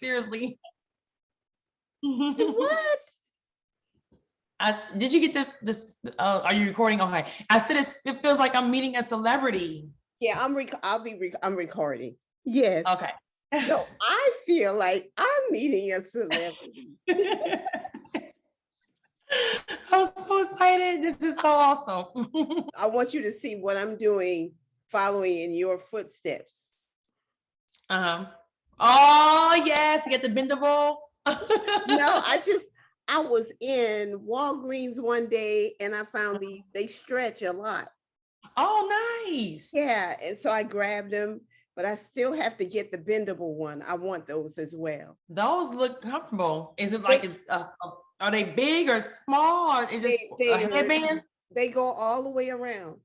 seriously. What? Did you get this? Are you recording? Okay. I said it feels like I'm meeting a celebrity. Yeah, I'm recording. Yes. Okay. So I feel like I'm meeting a celebrity. I'm so excited. This is so awesome. I want you to see what I'm doing, following in your footsteps. Uh-huh. Oh, yes. Get the bendable. No, I was in Walgreens one day and I found these, they stretch a lot. Oh, nice. Yeah, and so I grabbed them, but I still have to get the bendable one. I want those as well. Those look comfortable. Is it like, are they big or small, or is it a headband? They go all the way around.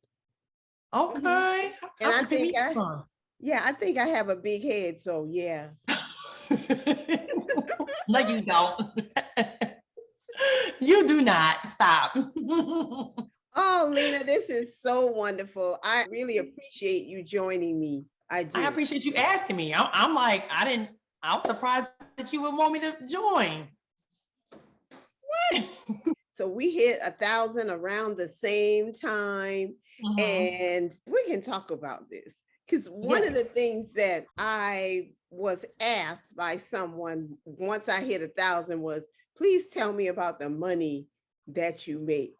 Okay. And I think I think I have a big head, so yeah. No, you don't. You do not. Stop. Oh, Lena, this is so wonderful. I really appreciate you joining me. I do. I appreciate you asking me. I'm like, I was surprised that you would want me to join. What? So we hit 1,000 around the same time. And we can talk about this. Because one of the things that I was asked by someone once I hit 1,000 was, please tell me about the money that you make.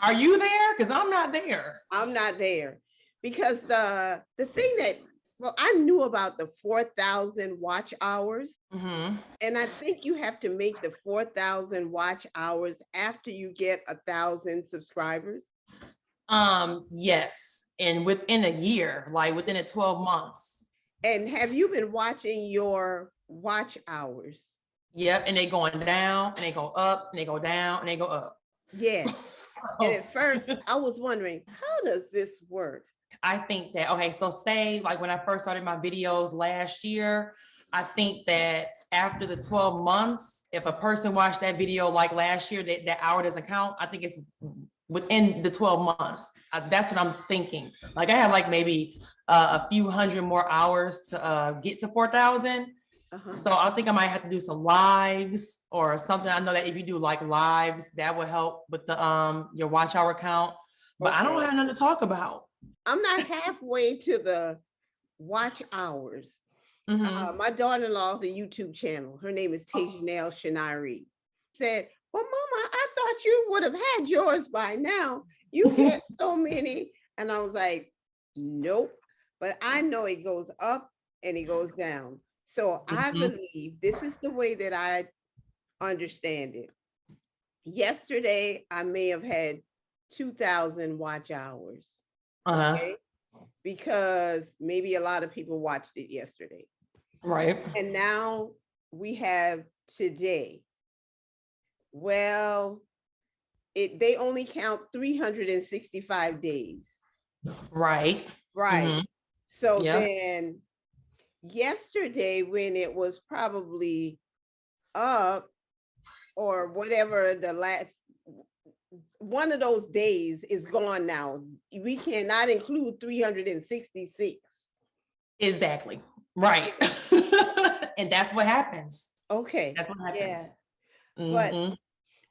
Are you there? Because I'm not there. I'm not there. Because the thing that, well, I knew about the 4,000 watch hours. And I think you have to make the 4,000 watch hours after you get 1,000 subscribers. Yes. And within a year, like within 12 months. And have you been watching your watch hours? Yep. And they going down and they go up and they go down and they go up. Yes. And at first I was wondering, how does this work? I think that, okay, so say like when I first started my videos last year, I think that after the 12 months, if a person watched that video like last year, that hour doesn't count. I think it's within the 12 months. That's what I'm thinking. Like I have like maybe a few hundred more hours to get to 4,000. So I think I might have to do some lives or something. I know that if you do like lives, that would help with the your watch hour count. But I don't have nothing to talk about. I'm not halfway to the watch hours. My daughter-in-law, the YouTube channel, her name is Tanesha Shanari, said, well, Mama, I thought you would have had yours by now. You get so many. And I was like, nope. But I know it goes up and it goes down. So I believe this is the way that I understand it. Yesterday, I may have had 2,000 watch hours. Okay? Because maybe a lot of people watched it yesterday. Right. And now we have today. Well, they only count 365 days. Right. Right. So then yesterday, when it was probably up or whatever, the last one of those days is gone now. We cannot include 366. Exactly. Right. And that's what happens. Okay. That's what happens. Yeah. But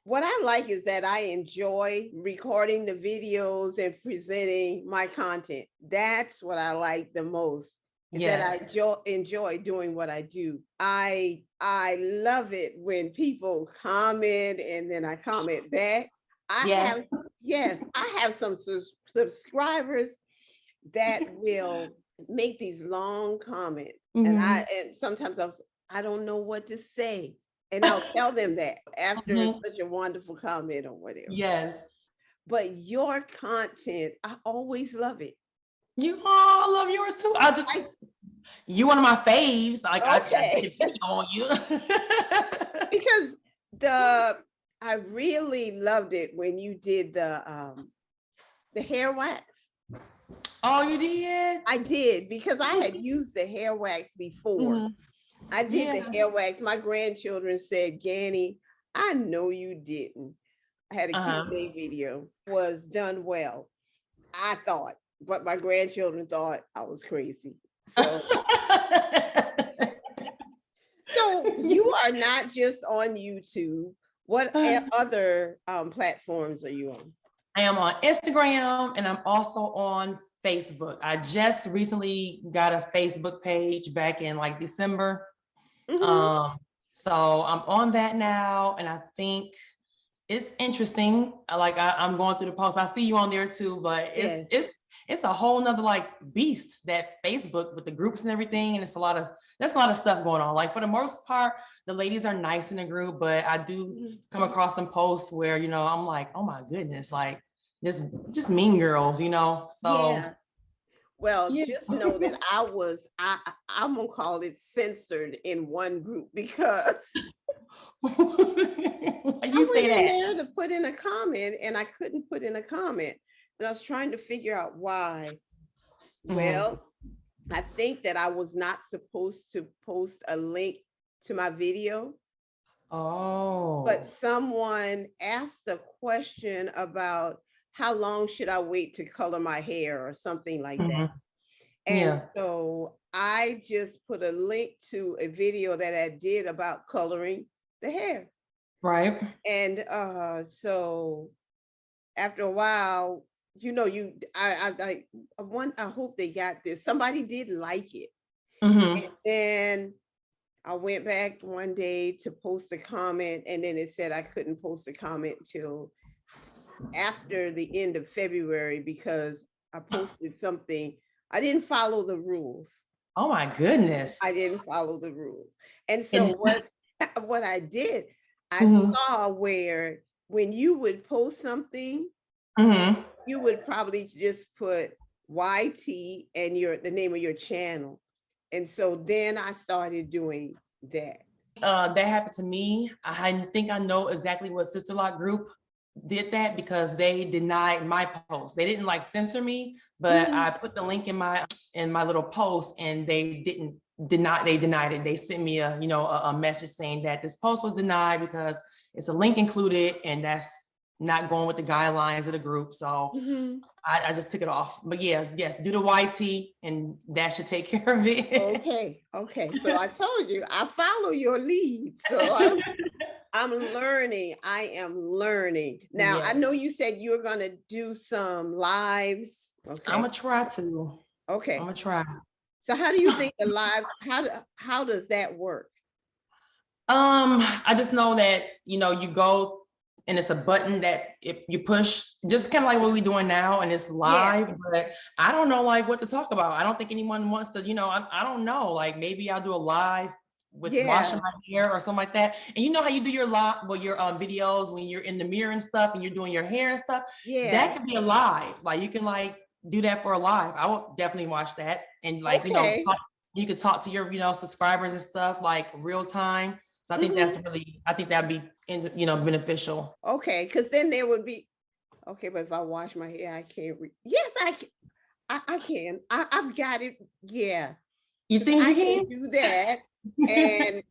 what I like is that I enjoy recording the videos and presenting my content. That's what I like the most. That I enjoy doing what I do. I love it when people comment and then I comment back. I have some subscribers that will make these long comments. And sometimes I don't know what to say. And I'll tell them that after such a wonderful comment or whatever. Yes. But your content, I always love it. You all love yours too. You one of my faves. Like I on you. Because I really loved it when you did the hair wax. Oh, you did? I did, because I had used the hair wax before. I did the hair wax. My grandchildren said, Ganny, I know you didn't. I had a Q&A video, was done well, I thought, but my grandchildren thought I was crazy. So, so you are not just on YouTube. What other platforms are you on? I am on Instagram and I'm also on Facebook. I just recently got a Facebook page back in like December. So I'm on that now, and I think it's interesting. I'm going through the posts. I see you on there too, but it's a whole nother like beast, that Facebook with the groups and everything. And there's a lot of stuff going on. Like for the most part, the ladies are nice in the group, but I do come across some posts where, you know, I'm like, oh my goodness, like just mean girls, you know? So yeah. Well, just know that I'm gonna call it censored in one group because you say that. In there to put in a comment and I couldn't put in a comment, and I was trying to figure out why. Well, I think that I was not supposed to post a link to my video. Oh. But someone asked a question about how long should I wait to color my hair or something like that. And so I just put a link to a video that I did about coloring the hair. Right. And so after a while, you know, I hope they got this. Somebody did like it. And then I went back one day to post a comment, and then it said I couldn't post a comment till after the end of February because I posted something. I didn't follow the rules. Oh my goodness. I didn't follow the rules. And so what I did, I saw where when you would post something, you would probably just put YT and the name of your channel. And so then I started doing that. That happened to me. I think I know exactly what Sisterlock group did that because they denied my post. They didn't like censor me, but I put the link in my little post and they denied it. They sent me a message saying that this post was denied because it's a link included and that's not going with the guidelines of the group. So I just took it off. But yes, do the YT and that should take care of it. Okay. So I told you, I follow your lead. So I'm learning. I am learning. Now, I know you said you were going to do some lives. Okay. I'm going to try to. Okay. I'm going to try. So how do you think the lives, how does that work? I just know that, you go and it's a button that if you push, just kind of like what we're doing now, and it's live, but I don't know like what to talk about. I don't think anyone wants to, I don't know, like maybe I'll do a live with washing my hair or something like that. And you know how you do your your videos when you're in the mirror and stuff and you're doing your hair and stuff? That could be a live. Like you can like do that for a live. I will definitely watch that. And like, you could talk to your, subscribers and stuff like real time. So I think that'd be, beneficial. Okay, because then there would be, okay, but if I wash my hair, I can't. Yes, I can. I can. I've got it. Yeah. You think I can do that, and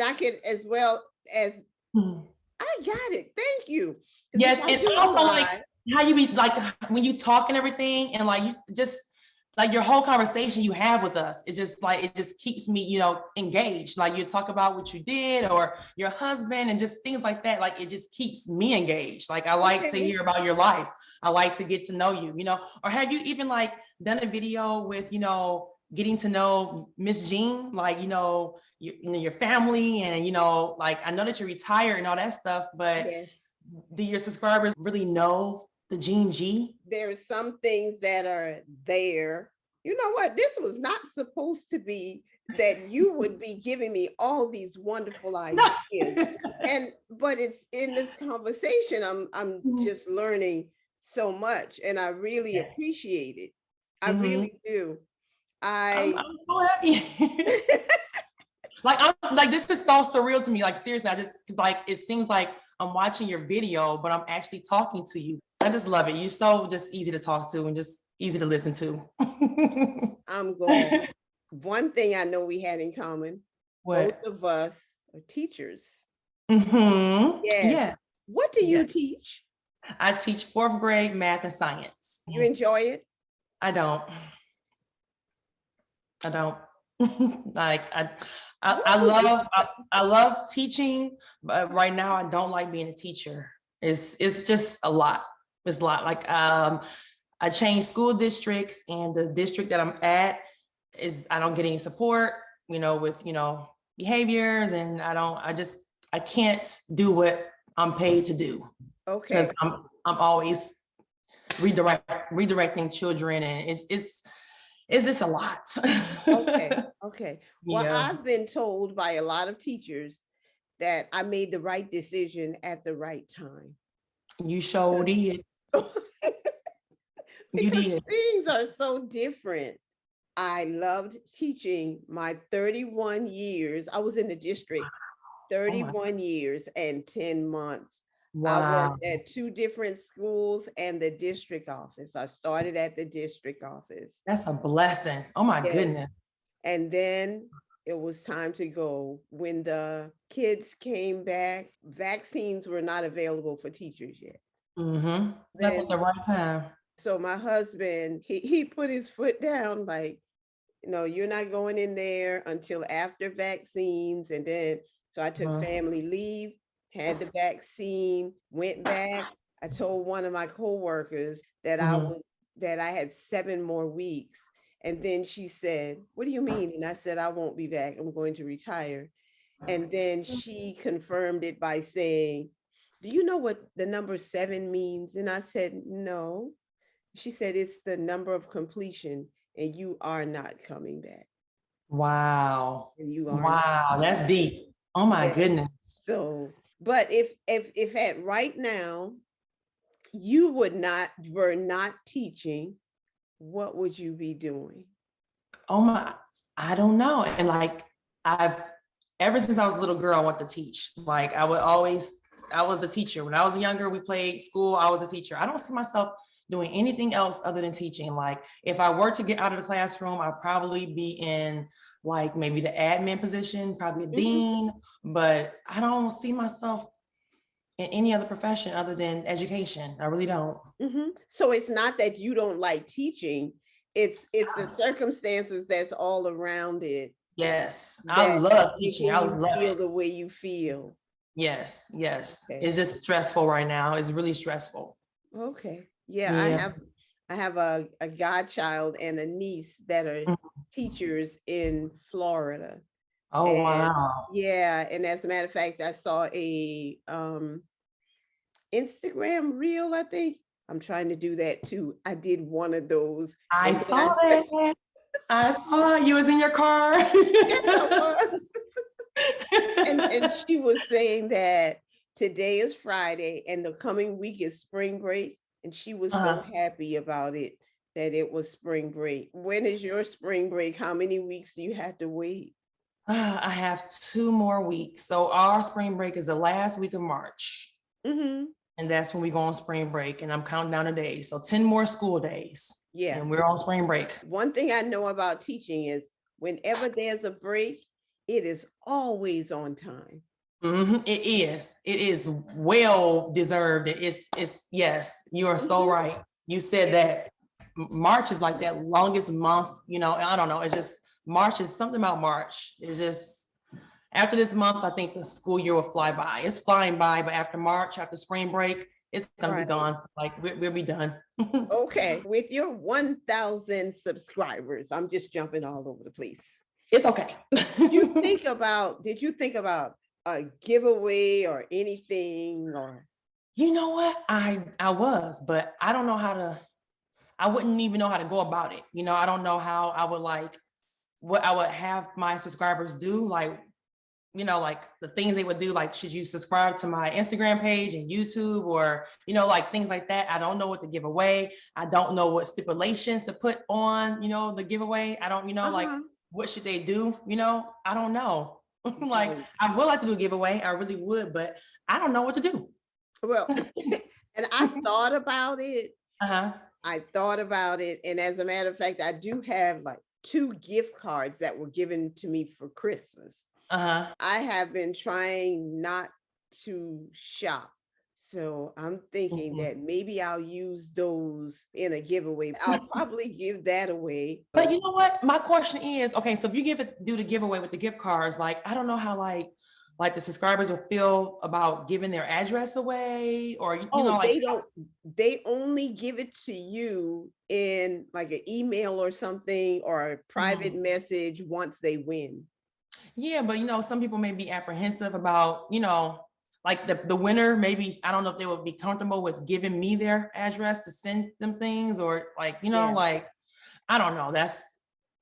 I can as well as. I got it. Thank you. Yes, and also like how you be like when you talk and everything, and like you just. Like your whole conversation you have with us, it just keeps me, engaged. Like you talk about what you did or your husband and just things like that. Like it just keeps me engaged. Like I like to hear about your life. I like to get to know you, or have you even like done a video with, getting to know Miss Jean, like, your family and, like, I know that you're retired and all that stuff, but do your subscribers really know the Jean G? There's some things that are there. You know what? This was not supposed to be that you would be giving me all these wonderful ideas. But it's in this conversation, I'm just learning so much, and I really appreciate it. I really do. I'm so happy. Like this is so surreal to me. Like seriously, because like it seems like I'm watching your video, but I'm actually talking to you. I just love it. You're so just easy to talk to and just easy to listen to. I'm glad. One thing I know we had in common, both of us are teachers. Yeah. What do you teach? I teach 4th grade math and science. You enjoy it? I don't. I don't. Like I love teaching, but right now I don't like being a teacher. It's just a lot. It's a lot. Like I changed school districts, and the district that I'm at is I don't get any support, with behaviors, and I can't do what I'm paid to do, Okay. because I'm always redirecting children, and it's just a lot. Okay. Okay. Well, Yeah. I've been told by a lot of teachers that I made the right decision at the right time. You sure did. You Because did. things are so different. I loved teaching my 31 years. I was in the district Oh 31 years and 10 months. I wow. worked at 2 different schools and the district office. I started at the district office. That's a blessing. Oh my Yes. goodness. And then it was time to go. When the kids came back, vaccines were not available for teachers yet. Mm-hmm. That's at the right time. So my husband, he put his foot down, like, you're not going in there until after vaccines. And then, so I took family leave, had the vaccine, went back. I told one of my coworkers that that I had 7 more weeks. And then she said, "What do you mean?" And I said, "I won't be back. I'm going to retire." And then she confirmed it by saying, "Do you know what the number 7 means?" And I said, "No." She said, "It's the number of completion, and you are not coming back." Wow. And you are not. Wow. That's deep. Oh my Yeah. goodness. So, but if at right now you were not teaching, what would you be doing? Oh my, I don't know. And like ever since I was a little girl, I wanted to teach. Like I was the teacher. When I was younger, we played school, I was a teacher. I don't see myself doing anything else other than teaching. Like if I were to get out of the classroom, I'd probably be in like maybe the admin position, probably a dean, but I don't see myself in any other profession other than education. I really don't. So it's not that you don't like teaching, it's the circumstances that's all around it. Yes, I love teaching. I love feel it. the way you feel. Yes, yes. Okay. It's just stressful right now. It's really stressful. Okay. Yeah, Yeah. I have a godchild and a niece that are teachers in Florida. Oh, And wow. yeah, and as a matter of fact, I saw a Instagram reel, I think. I'm trying to do that too. I did one of those. I saw that. I saw you was in your car. Yes, I was. And she was saying that today is Friday and the coming week is spring break. And she was so happy about it, that it was spring break. When is your spring break? How many weeks do you have to wait? I have 2 more weeks. So our spring break is the last week of March. And that's when we go on spring break, and I'm counting down the days. So 10 more school days. Yeah. And we're on spring break. One thing I know about teaching is whenever there's a break, it is always on time. It is well deserved. It's yes, you are so right. You said that March is like that longest month, I don't know. It's just March is something about March. It's just after this month, I think the school year will fly by. It's flying by, but after March, after spring break, it's gonna be gone. Like we'll be done. Okay, with your 1,000 subscribers, I'm just jumping all over the place. It's okay. Did you think about a giveaway or anything? Or you know what? I was, but I don't know I wouldn't even know how to go about it. I don't know how I would what I would have my subscribers do. Like the things they would do, like, should you subscribe to my Instagram page and YouTube, or, like things like that. I don't know what to give away. I don't know what stipulations to put on, the giveaway. I don't, like, what should they do? I don't know. Like, I would like to do a giveaway. I really would, but I don't know what to do. Well, and I thought about it. I thought about it. And as a matter of fact, I do have like 2 gift cards that were given to me for Christmas. I have been trying not to shop. So I'm thinking Mhm. that maybe I'll use those in a giveaway. I'll probably give that away. But you know what? My question is, okay, so if you do the giveaway with the gift cards, like I don't know how like the subscribers will feel about giving their address away, or you know, Oh, like they only give it to you in like an email or something, or a private message once they win. yeah, but you know, some people may be apprehensive about, you know, like the winner, maybe I don't know if they would be comfortable with giving me their address to send them things, or like, you know, Yeah. like I don't know.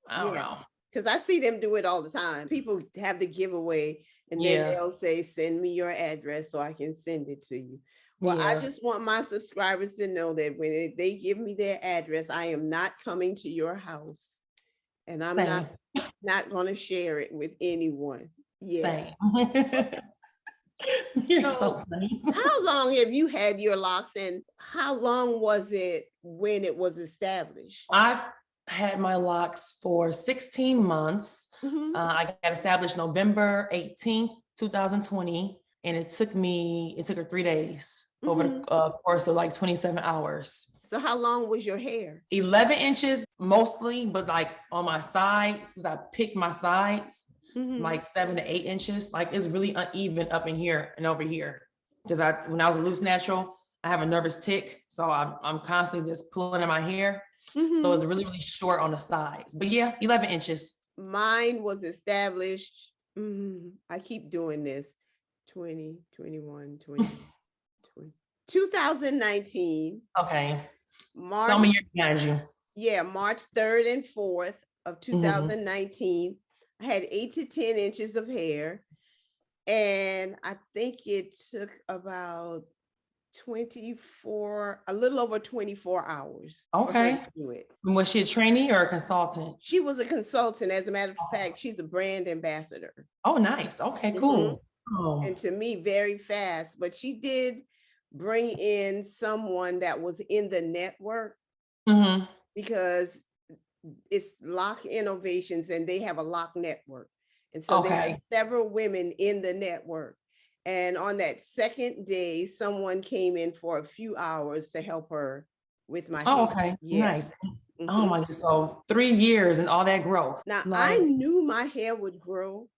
I don't Yeah. know. Because I see them do it all the time. People have the giveaway and then Yeah, they'll say, send me your address so I can send it to you. Well, I yeah. just want my subscribers to know that when they give me their address, I am not coming to your house, and I'm Same, not going to share it with anyone. Yeah. same. You're so So funny. how long have you had your locks, and how long was it when it was established? I've had my locks for 16 months. Mhm. I got established November 18th, 2020, and it took her 3 days over Mhm. the course of like 27 hours. So how long was your hair? 11 inches mostly, but like on my sides, because I picked my sides, Mhm. like 7 to 8 inches. Like it's really uneven up in here and over here. Because when I was a loose natural, I have a nervous tick. So I'm constantly just pulling in my hair. So it's Mhm. really, really short on the sides. But yeah, 11 inches. Mine was established. I keep doing this. 20, 21, 20, 20. 2019, Okay. So I'm March, a year behind you. yeah, March 3rd and 4th of Mhm. 2019. I had 8 to 10 inches of hair. And I think it took about 24, a little over 24 hours for her to Okay. do it. Was she a trainee or a consultant? She was a consultant. As a matter of fact, she's a brand ambassador. Oh, nice. Okay, Mhm. cool. Oh. And to me, very fast. But she did bring in someone that was in the network, Mhm. because it's Loc Innovations and they have a Loc network. And so there are Okay. several women in the network. And on that second day, someone came in for a few hours to help her with my Oh, hair. okay. Yeah. Nice. Oh Mhm. my God. So 3 years and all that growth. Now, I Like, knew my hair would grow,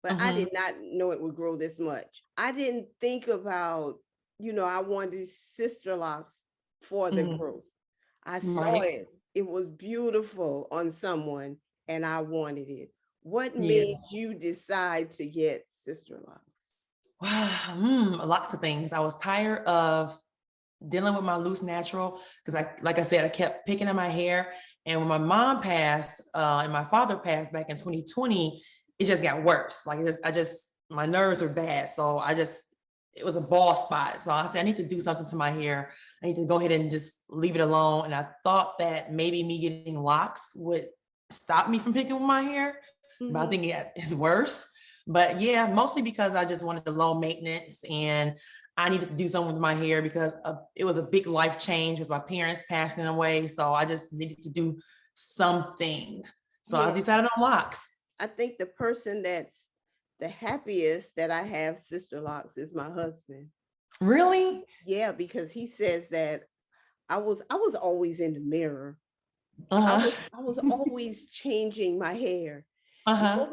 but I mhm, did not know it would grow this much. I didn't think about, I wanted sister locks for the mhm, growth. I saw right. it. It was beautiful on someone and I wanted it. What Yeah. made you decide to get sister locks? Lots of things. I was tired of dealing with my loose natural because like I said, I kept picking at my hair. And when my mom passed and my father passed back in 2020, it just got worse. Like my nerves were bad. So it was a ball spot. So I said, I need to do something to my hair. I need to go ahead and just leave it alone. And I thought that maybe me getting locks would stop me from picking with my hair, but I Mhm. think it's worse. But yeah, mostly because I just wanted the low maintenance and I needed to do something with my hair because it was a big life change with my parents passing away. So I just needed to do something. So I Yeah, decided on locks. I think the person that's the happiest that I have sister locks is my husband. Really? Yeah, because he says that I was always in the mirror. I Uh-huh. was I was always changing my hair. Uh-huh.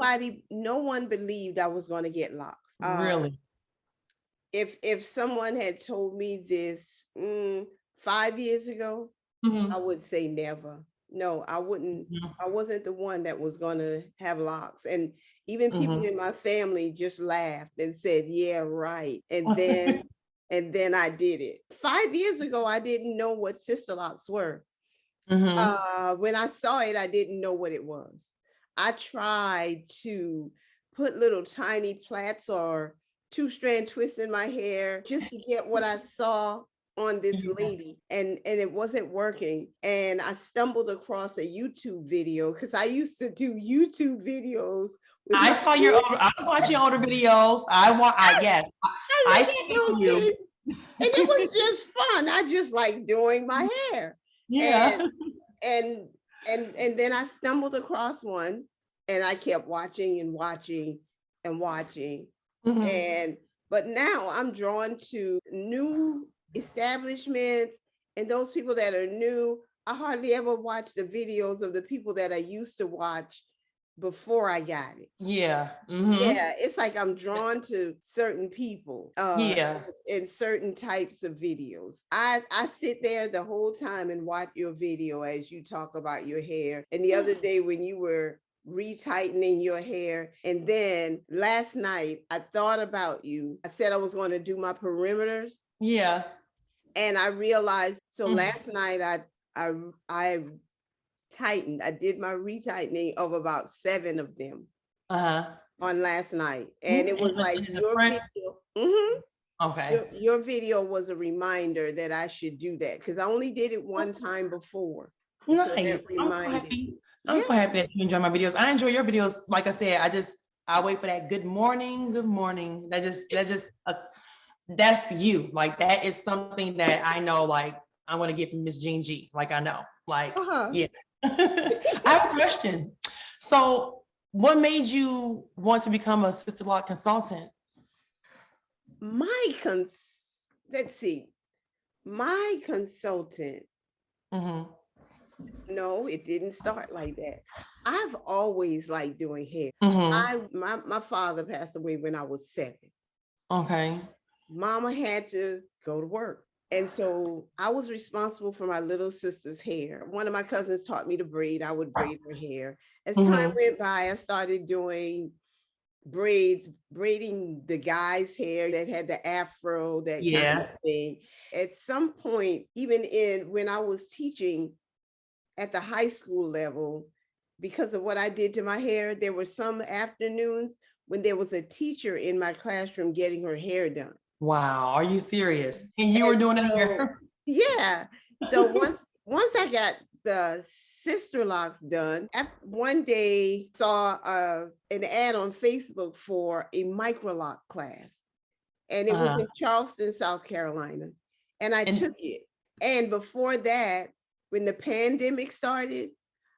No one believed I was going to get locks. Really? If someone had told me this 5 years ago, I Mhm. would say never. No, I wouldn't. Mhm. I wasn't the one that was going to have locks. And even people Mhm. in my family just laughed and said, "Yeah, right." And then I did it. 5 years ago, I didn't know what sister locks were. Mhm. When I saw it, I didn't know what it was. I tried to put little tiny plaits or two-strand twists in my hair just to get what I saw on this Yeah. lady, and it wasn't working. And I stumbled across a YouTube video because I used to do YouTube videos with my kids. I was watching your older videos. Yes, I I look at see those you. things, and it was just fun. I just like doing my hair. Yeah. And and and then I stumbled across one and I kept watching and watching and watching. Mhm. And But now I'm drawn to new establishments, and those people that are new, I hardly ever watch the videos of the people that I used to watch before I got it. Yeah. Yeah, it's like I'm drawn to certain people Yeah. in certain types of videos. I sit there the whole time and watch your video as you talk about your hair. And the other day when you were retightening your hair, and then last night I thought about you. I said I was going to do my perimeters. Yeah. And I realized, so last night I tightened. I did my retightening of about 7 of them on last night, and it was like your video. Okay. Your video was a reminder that I should do that because I only did it one time before. Nice. So that I'm so happy that you enjoy my videos. I enjoy your videos. Like I said, I wait for that good morning. That's you. Like that is something that I know, like I'm gonna get from Miss Jean G. Like I know, like yeah. I have a question. So what made you want to become a Sisterlock consultant? My consultant. No, it didn't start like that. I've always liked doing hair. My father passed away when I was 7. Okay. Mama had to go to work. And so I was responsible for my little sister's hair. One of my cousins taught me to braid. I would braid her hair. As time went by, I started doing braiding the guy's hair that had the afro, that kind of thing. At some point, even when I was teaching at the high school level, because of what I did to my hair, there were some afternoons when there was a teacher in my classroom getting her hair done. Wow, are you serious? And you were doing it here? Yeah. So once I got the Sisterlocks done, one day saw an ad on Facebook for a Microlocs class. And it was in Charleston, South Carolina. And I took it. And before that, when the pandemic started,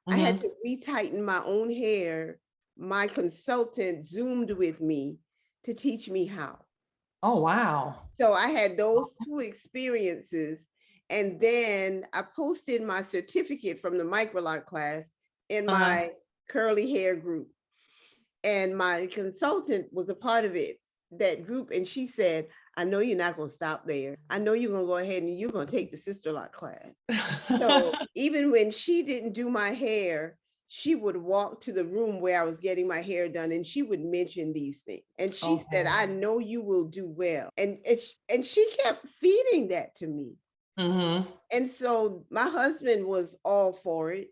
I had to retighten my own hair. My consultant Zoomed with me to teach me how. Oh, wow. So I had those 2 experiences. And then I posted my certificate from the Microlocs class in my curly hair group. And my consultant was a part of that group. And she said, I know you're not going to stop there. I know you're going to go ahead and you're going to take the Sisterlocks class. So even when she didn't do my hair, she would walk to the room where I was getting my hair done and she would mention these things. And she said, I know you will do well. And she kept feeding that to me. And so my husband was all for it.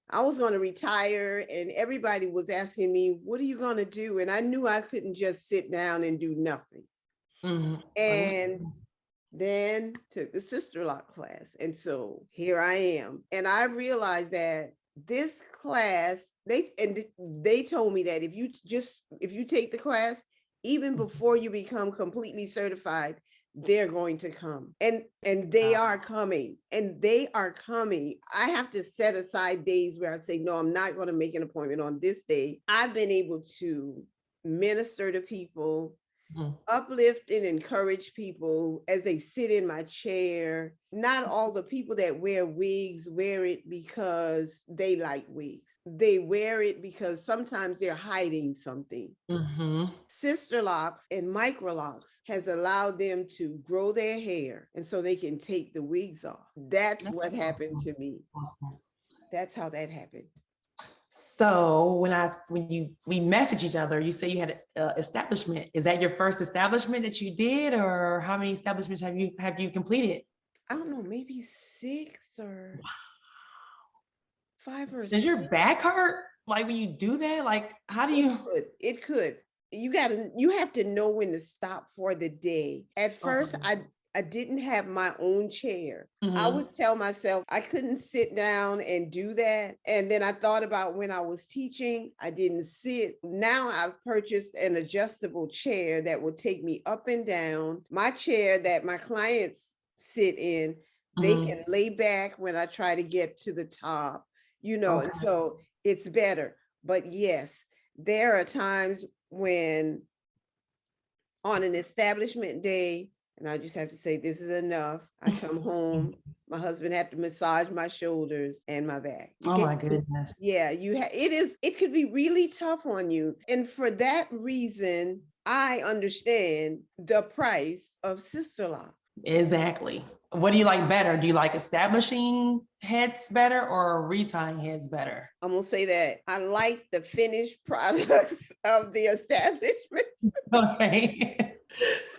I was going to retire and everybody was asking me, what are you going to do? And I knew I couldn't just sit down and do nothing. And then took the Sisterlocks class. And so here I am. And I realized that this class, they told me that if you take the class, even before you become completely certified, they're going to come. And they are coming. And they are coming. I have to set aside days where I say, no, I'm not going to make an appointment on this day. I've been able to minister to people, uplift and encourage people as they sit in my chair. Not all the people that wear wigs wear it because they like wigs. They wear it because sometimes they're hiding something. Sisterlocks and Microlocs has allowed them to grow their hair and so they can take the wigs off. That's what happened to me. That's how that happened. So we messaged each other, you say you had an establishment. Is that your first establishment that you did, or how many establishments have you completed? I don't know, maybe 6 or 5 or 6. Does your back hurt? Like when you do that, like how do you? It could. You have to know when to stop for the day. At first, I didn't have my own chair. I would tell myself I couldn't sit down and do that. And then I thought about when I was teaching, I didn't sit. Now I've purchased an adjustable chair that will take me up and down. My chair that my clients sit in, they can lay back when I try to get to the top, and so it's better. But yes, there are times when on an establishment day, and I just have to say, this is enough. I come home, my husband had to massage my shoulders and my back. Oh my goodness. Yeah, it could be really tough on you. And for that reason, I understand the price of Sisterlocks. Exactly. What do you like better? Do you like establishing heads better or retying heads better? I'm gonna say that I like the finished products of the establishment. Okay.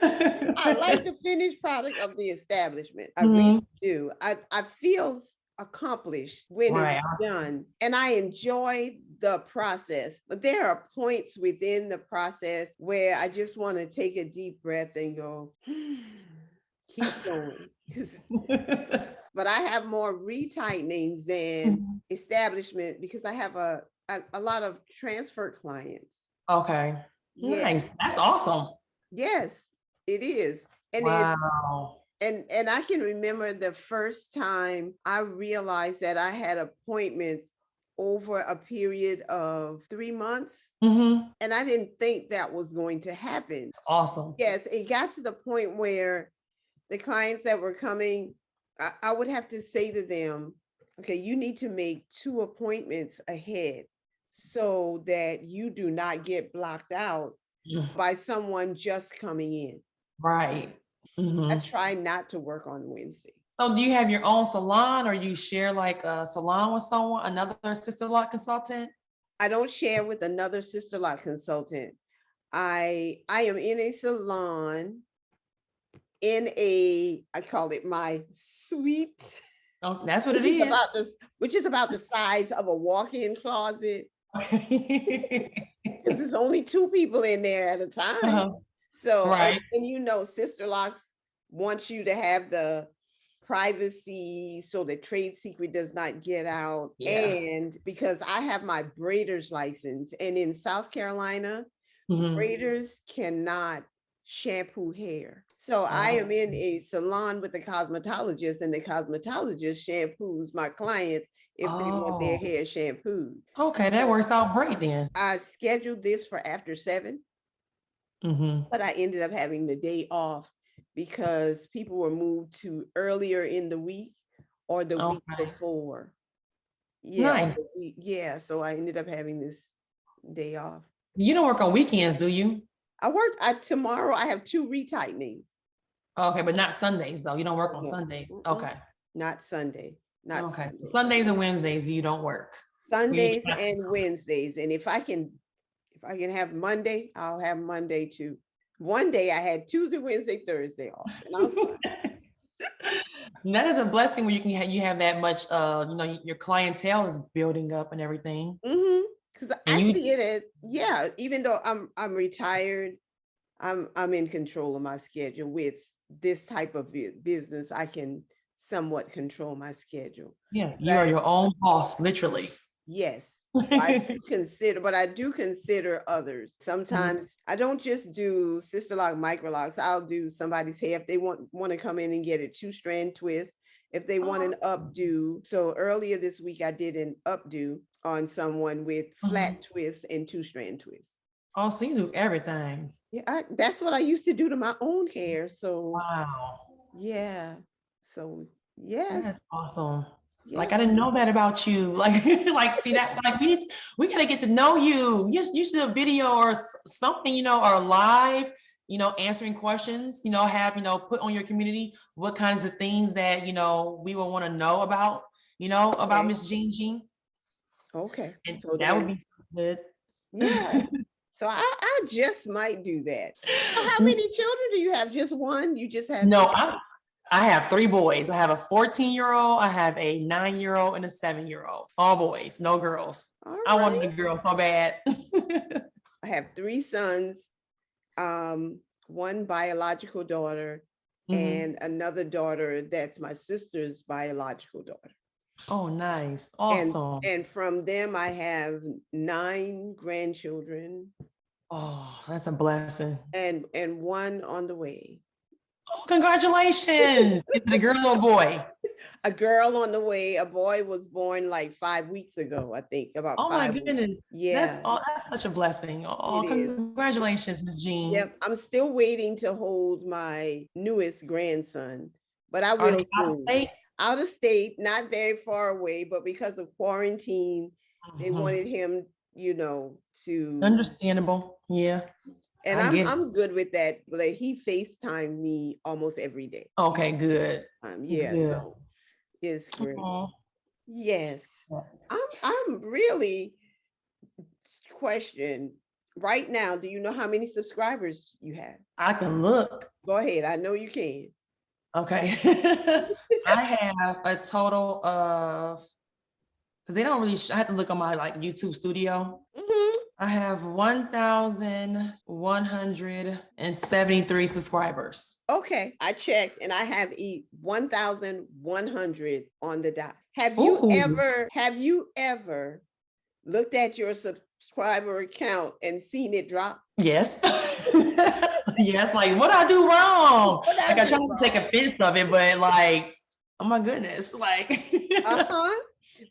I like the finished product of the establishment. I really do. I feel accomplished when it's done, and I enjoy the process. But there are points within the process where I just want to take a deep breath and go, keep going. But I have more retightnings than establishment because I have a lot of transfer clients. Okay. Yes. Nice. That's awesome. Yes, it is. And wow. And I can remember the first time I realized that I had appointments over a period of 3 months. And I didn't think that was going to happen. That's awesome. Yes, it got to the point where the clients that were coming, I would have to say to them, okay, you need to make 2 appointments ahead so that you do not get blocked out by someone just coming in. Right. I try not to work on Wednesday. So do you have your own salon or you share like a salon with someone, another Sisterlock consultant? I don't share with another Sisterlock consultant. I am in a salon I call it my suite. Oh, that's what it is. Which is about the size of a walk-in closet. Because there's only 2 people in there at a time. So, right. And you know, Sisterlocks wants you to have the privacy so the trade secret does not get out. Yeah. And because I have my braider's license, and in South Carolina, braiders cannot shampoo hair. So I am in a salon with a cosmetologist, and the cosmetologist shampoos my clients if they want their hair shampooed. Okay, that works out great then. I scheduled this for after 7, but I ended up having the day off because people were moved to earlier in the week or the week before. Yeah, nice. So I ended up having this day off. You don't work on weekends, do you? Tomorrow I have 2 retightenings. Okay, but not Sundays though. You don't work on Sundays. Okay. Not Sunday. Not Sunday. Sundays and Wednesdays you don't work. Sundays and Wednesdays. And if I can have Monday, I'll have Monday too. One day I had Tuesday, Wednesday, Thursday off. That is a blessing when you have that much your clientele is building up and everything. Because I see it as, even though I'm retired, I'm in control of my schedule. With this type of business, I can somewhat control my schedule. Yeah, you are your own boss, literally. Yes. So I do consider others. Sometimes I don't just do Sisterlock Microlocs. I'll do somebody's hair if they want to come in and get a 2-strand twist. If they want an updo. So earlier this week I did an updo on someone with flat twist and 2-strand twist. Oh, so you do everything. Yeah, that's what I used to do to my own hair. So wow. Yeah. So yes. That's awesome. Yes. Like I didn't know that about you. Like see that, like we gotta get to know you. You should do a video or something, or live, answering questions, have, put on your community what kinds of things that, we will want to know about, about Miss Jean. Okay. And so that would be good. Yeah. So I just might do that. So how many children do you have? Just one? You just have? No, I have 3 boys. I have a 14-year-old, I have a 9-year-old, and a 7-year-old. All boys, no girls. Right. I wanted a girl so bad. I have 3 sons, 1 biological daughter, and another daughter that's my sister's biological daughter. Oh, nice. Awesome. And from them, I have 9 grandchildren. Oh, that's a blessing. And 1 on the way. Oh, congratulations. Is it a girl or a boy? A girl on the way. A boy was born like 5 weeks ago, I think, about Oh my 5 weeks. goodness. Yeah, That's such a blessing. Oh, it is. congratulations, Miss Jean. Yep, I'm still waiting to hold my newest grandson, but I Are will they out of soon. state? Out of state, not very far away, but because of quarantine, they Mhm. wanted him, to, Understandable. Yeah, and I I'm get it. I'm good with that. Like he FaceTime me almost every day. Okay, good. Yeah, Good. so it's great. Aw. Yes. Yes. I'm really question right now. Do you know how many subscribers you have? I can look. Go ahead. I know you can. Okay. I have a total of, because they don't really, I had to look on my like YouTube studio. Mhm. I have 1,173 subscribers. Okay, I checked and I have 1,100 on the dot. Ooh, Have you ever looked at your subscriber account and seen it drop? yes. Yes, like what I do wrong? What I Like I do try to take wrong? offense of it, but like, oh my goodness, like Uh-huh.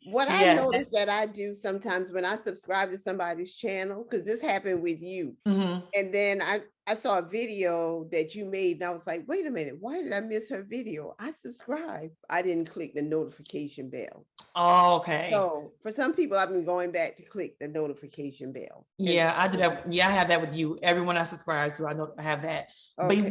What I yeah. notice that I do sometimes when I subscribe to somebody's channel, because this happened with you, Mhm. and then I saw a video that you made, and I was like, wait a minute, why did I miss her video? I subscribed. I didn't click the notification bell. Oh, okay. So for some people, I've been going back to click the notification bell. And Yeah, I did that. Yeah, I have that with you. Everyone I subscribe to, I know I have that. But okay.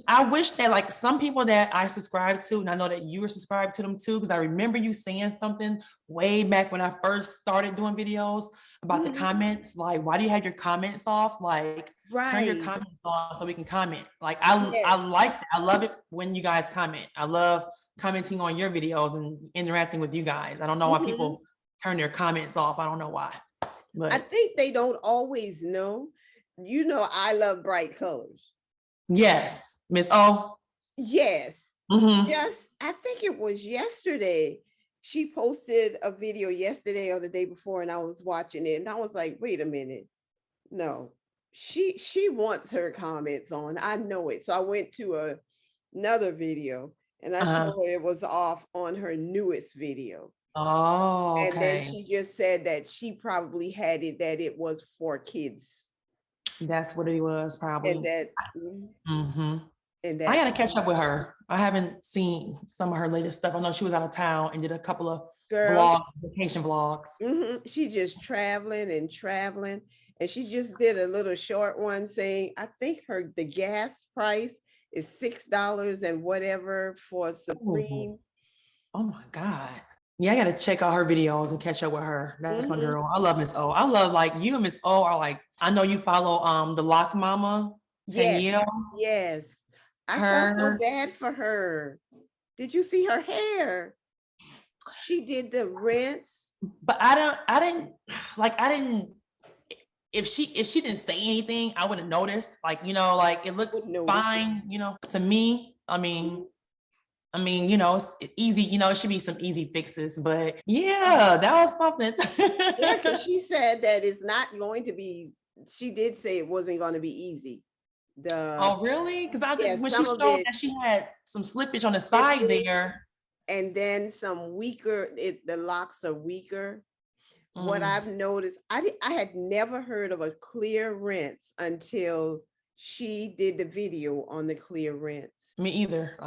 I wish that like some people that I subscribe to, and I know that you were subscribed to them too, because I remember you saying something way back when I first started doing videos about the Mhm. comments. Like, why do you have your comments off? Like, turn your Right. comments on so we can comment. Like, I Yes. like that. I love it when you guys comment. I love commenting on your videos and interacting with you guys. I don't know why Mhm. people turn their comments off. I don't know why, I but think they don't always know. I love bright colors. yes, Miss O. Yes. Mhm. Yes. I think it was yesterday. She posted a video yesterday or the day before, and I was watching it, and I was like, wait a minute. No, she wants her comments on. I know it. So I went to another video and I Uh-huh. told her it was off on her newest video. Oh, And then okay. she just said that she probably had it that it was for kids. That's what it was And probably. that Hmm. and I that's gotta catch up with her. I haven't seen some of her latest stuff. I know she was out of town and did a couple of girl. vlogs, vacation vlogs. She just traveling and traveling. And she just did a little short one saying, I think the gas price is $6 and whatever for Ooh. Supreme. Oh my God. Yeah, I gotta check out her videos and catch up with her. That's my Mhm. girl. I love Miss O. I love like you and Miss O are like, I know you follow the Loc'd Mama, Yes, Tanyelle, yes. I felt so her. bad for her. Did you see her hair? She did the rinse. But I didn't if she didn't say anything, I wouldn't notice. Like, like it Would looks notice it. fine, to me. Mhm. It's easy, it should be some easy fixes, but yeah, that was something. Yeah, because she said that it's not going to be, she did say it wasn't going to be easy. Oh, really? Because Yeah, when she some of showed it, that she had some slippage on the side slippage, there. and then some weaker, the locks are weaker. What Mm, I've noticed, I had never heard of a clear rinse until she did the video on the clear rinse. me either.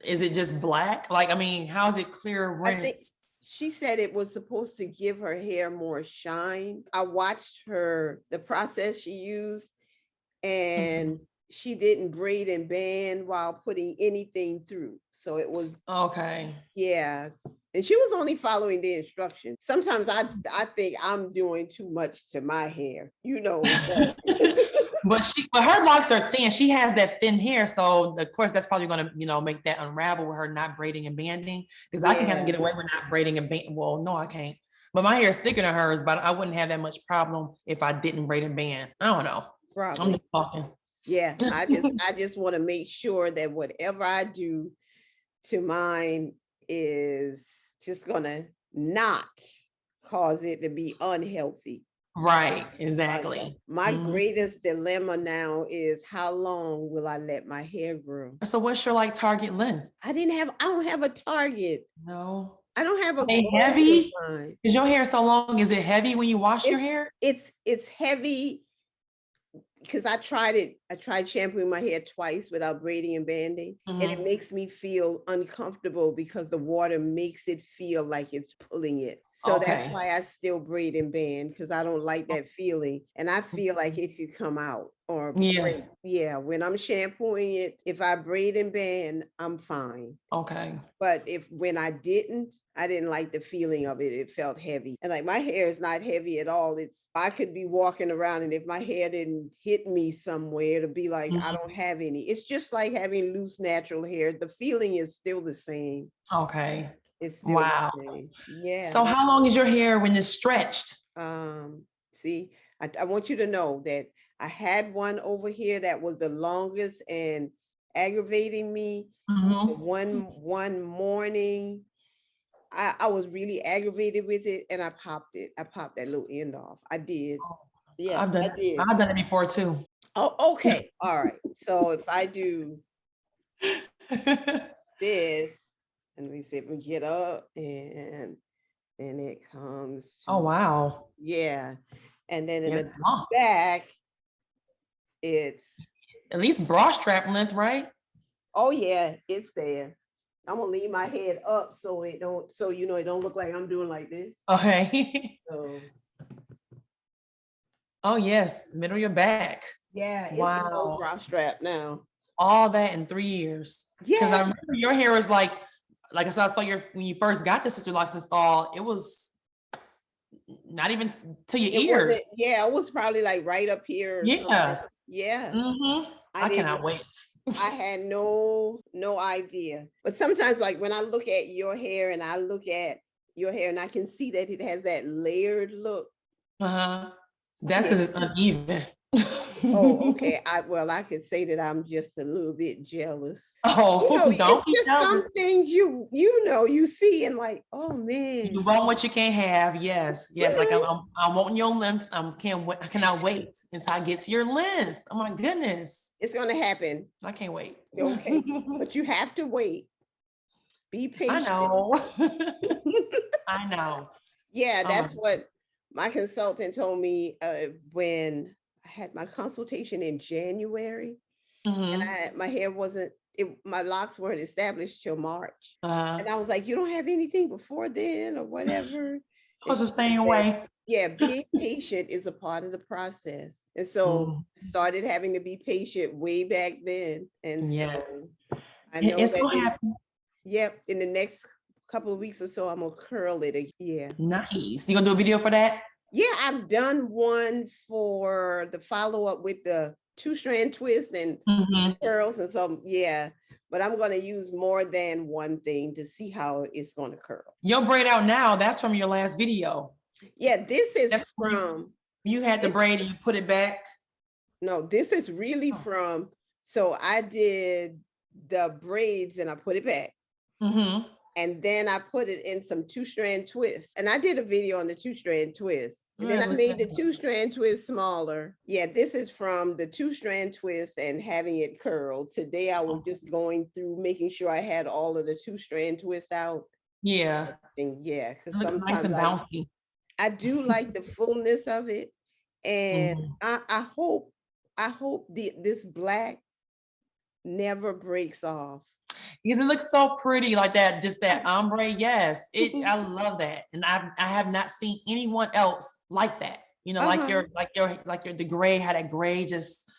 Is it just black? Like, how is it clear I think rinse? she said it was supposed to give her hair more shine. I watched the process she used, Mhm. and she didn't braid and band while putting anything through. So it was, Okay. yeah. And she was only following the instructions. Sometimes I think I'm doing too much to my hair, but But her locks are thin. She has that thin hair, so of course that's probably going to make that unravel with her not braiding and banding. Because I can kind of yeah, get away with not braiding and band. Well, no, I can't. But my hair is thicker than hers, but I wouldn't have that much problem if I didn't braid and band. I don't know. I'm probably. just talking. Yeah, I just want to make sure that whatever I do to mine is just gonna not cause it to be unhealthy. Right, exactly. My greatest dilemma now is how long will I let my hair grow? So what's your like target length? I don't have a target. No. I don't have a Are they goal heavy? defined. Is your hair so long? Is it heavy when you wash your hair? It's heavy because I tried shampooing my hair twice without braiding and banding, and it makes me feel uncomfortable because the water makes it feel like it's pulling it. So that's why I still braid and band, because I don't like that feeling. And I feel like it could come out or break. Yeah, when I'm shampooing it, if I braid and band, I'm fine. Okay. But when I didn't like the feeling of it. It felt heavy. And like my hair is not heavy at all. I could be walking around and if my hair didn't hit me somewhere, to be like, I don't have any. It's just like having loose natural hair. The feeling is still the same. Okay. It's still the same. Yeah. So how long is your hair when it's stretched? See, I want you to know that I had one over here that was the longest and aggravating me. One morning, I was really aggravated with it and I popped it. I popped that little end off. I did. Yeah, I've done it before too. Oh, okay. All right. So if I do this, and we see if we get up and then it comes. Oh, wow. Yeah. And then in the back, it's at least bra strap length, right? Oh yeah, it's there. I'm gonna leave my head up so it don't look like I'm doing like this. Okay. So. Oh yes, middle of your back. Yeah. Wow. It's a low bra strap now. All that in 3 years. Yeah. Because I remember your hair was like I said, I saw when you first got the Sisterlocks installed, it was not even to your ears. Yeah, it was probably like right up here. Yeah. Yeah. I cannot wait. I had no idea. But sometimes like when I look at your hair and I look at your hair and I can see that it has that layered look. That's because it's uneven. Oh, okay. I could say that I'm just a little bit jealous. Oh, don't it's just some things you see and like, oh man. You want what you can't have. Yes. Like I'm wanting your length. I cannot wait until I get to your length. Oh my goodness. It's gonna happen. I can't wait. Okay. But you have to wait. Be patient. I know. I know. Yeah, that's what my consultant told me when I had my consultation in January, and my hair my locks weren't established till March, and I was like, "You don't have anything before then, or whatever." I was the same way. Yeah, being patient is a part of the process, and so started having to be patient way back then, and so I know it's so happy. Yep, in the next couple of weeks or so, I'm gonna curl it again. Yeah. Nice. You gonna do a video for that? Yeah, I've done one for the follow-up with the 2-strand twist and curls and so yeah, but I'm gonna use more than one thing to see how it's gonna curl. Your braid out now, that's from your last video. Yeah, this is from you had the braid and you put it back. No, this is really from, so I did the braids and I put it back. And then I put it in some 2-strand twists. And I did a video on the 2-strand twist. And then I made the 2-strand twist smaller. Yeah, this is from the 2-strand twist and having it curled. Today I was just going through making sure I had all of the 2-strand twists out. Yeah. Yeah, because sometimes nice and bouncy. I do like the fullness of it. And I hope this black never breaks off. Because it looks so pretty like that, just that ombre. Yes, I love that. And I have not seen anyone else like that. Like the gray, how that gray just,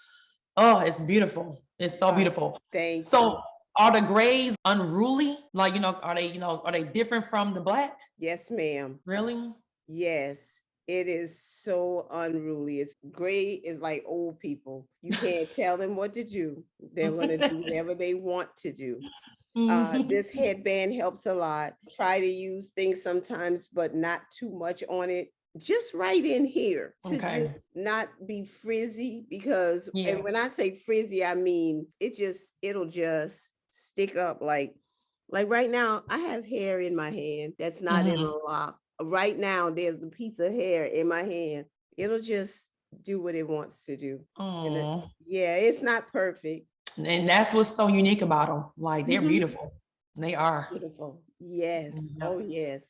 it's beautiful. It's so beautiful. Thanks. So are the grays unruly? Like, are they different from the black? Yes, ma'am. Really? Yes. It is so unruly. It's gray is like old people. You can't tell them what to do. They're going to do whatever they want to do. This headband helps a lot. Try to use things sometimes, but not too much on it. Just right in here to just not be frizzy because, and when I say frizzy, I mean, it'll just stick up like right now I have hair in my hand that's not in a lock. Right now, there's a piece of hair in my hand. it'll just do what it wants to do. Oh, yeah, it's not perfect. and that's what's so unique about them. Like they're beautiful. They are. Beautiful. Yes. Yeah. Oh, yes.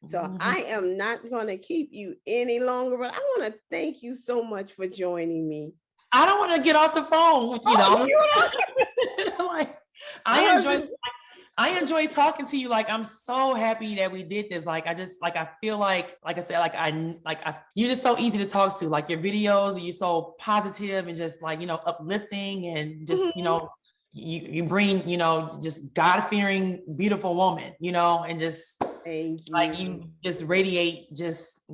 So I am not going to keep you any longer, but I want to thank you so much for joining me. I don't want to get off the phone with like I enjoy talking to you. Like, I'm so happy that we did this. Like, I feel like I said, you're just so easy to talk to. Like your videos, you're so positive and just like, uplifting and just, you bring, just God-fearing, beautiful woman, and just thank you. Like you just radiate, just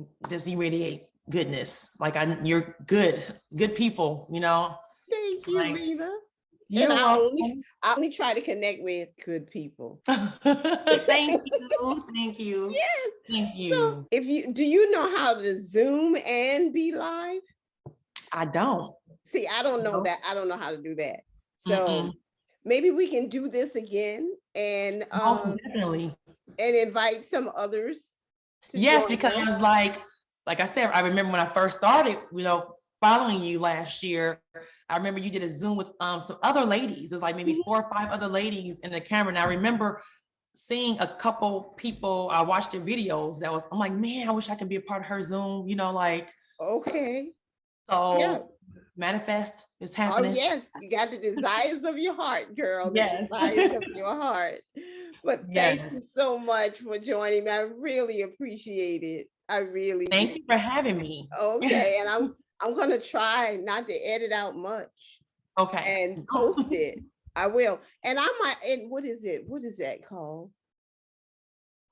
you radiate goodness. Like you're good people, Thank you, like, Lena. You're and welcome. I only try to connect with good people. Thank you. Thank you. Yes. Thank you. So do you know how to Zoom and be live? I don't. See, I don't know that. I don't know how to do that. So maybe we can do this again and definitely. And invite some others. Yes, because like I said, I remember when I first started, following you last year, I remember you did a Zoom with some other ladies. It was like maybe 4 or 5 other ladies in the camera. And I remember seeing a couple people, I watched their videos I'm like, man, I wish I could be a part of her Zoom, like. Okay. So yeah. Manifest is happening. Oh, yes. You got the desires of your heart, girl. Yes. The desires of your heart. But thank you so much for joining me. I really appreciate it. I really Thank you for having me. Okay. And I'm going to try not to edit out much. Okay. And post it. I will. And I might, and what is it? What is that called?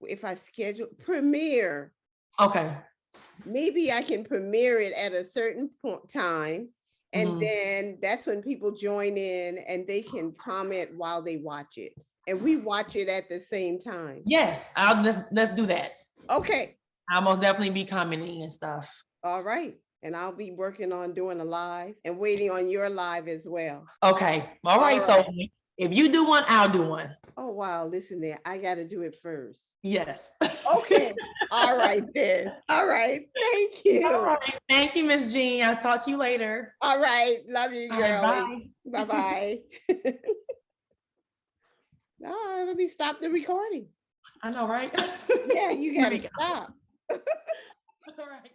If I schedule premiere. Okay. Maybe I can premiere it at a certain time. And then that's when people join in and they can comment while they watch it. And we watch it at the same time. Yes, let's do that. Okay. I'll most definitely be commenting and stuff. All right. And I'll be working on doing a live and waiting on your live as well. Okay. All right. So if you do one, I'll do one. Oh, wow. Listen there. I got to do it first. Yes. Okay. All right then. All right. Thank you. All right. Thank you, Miss Jean. I'll talk to you later. All right. Love you, girl. Right, bye. Bye-bye. Let me stop the recording. I know, right? Yeah, you got to stop. All right.